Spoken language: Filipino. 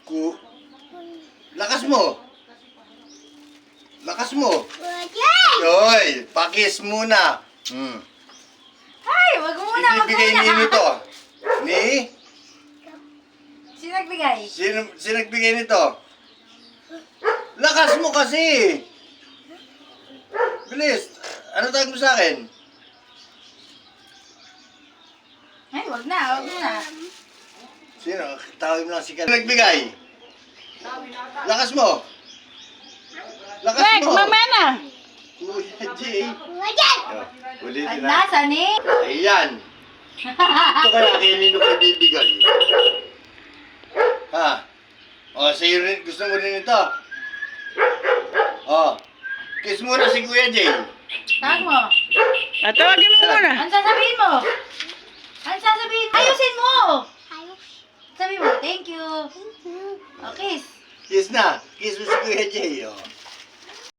Ku... Lakas mo. Lakas mo. Yoy, pakis muna. Ay, wag muna, wag Ibibigay muna. ni nito. Ni? Sino nagbigay? Sino nagbigay nito? Lakas mo kasi. Bilis. Ano tawag mo sa akin? Ay, wag na, wag muna. Sino? Tawag mo lang si Sino nagbigay? Lakas mo. Lakas Wek, mo. mama na. Kuya Jay. Oh, ulitin na. Nasa ni? Ayan. Ito kaya kanino ko bibigay. Ha? O, sa'yo rin. Gusto mo rin ito? O. Kiss muna si Kuya Jay. Tawag mo. Tawagin mo muna. Ano sasabihin mo? Ano sasabihin mo? Ayusin mo! Sabi mo, thank you. Okay. Kiss na. Kiss mo si Kuya Jay. O.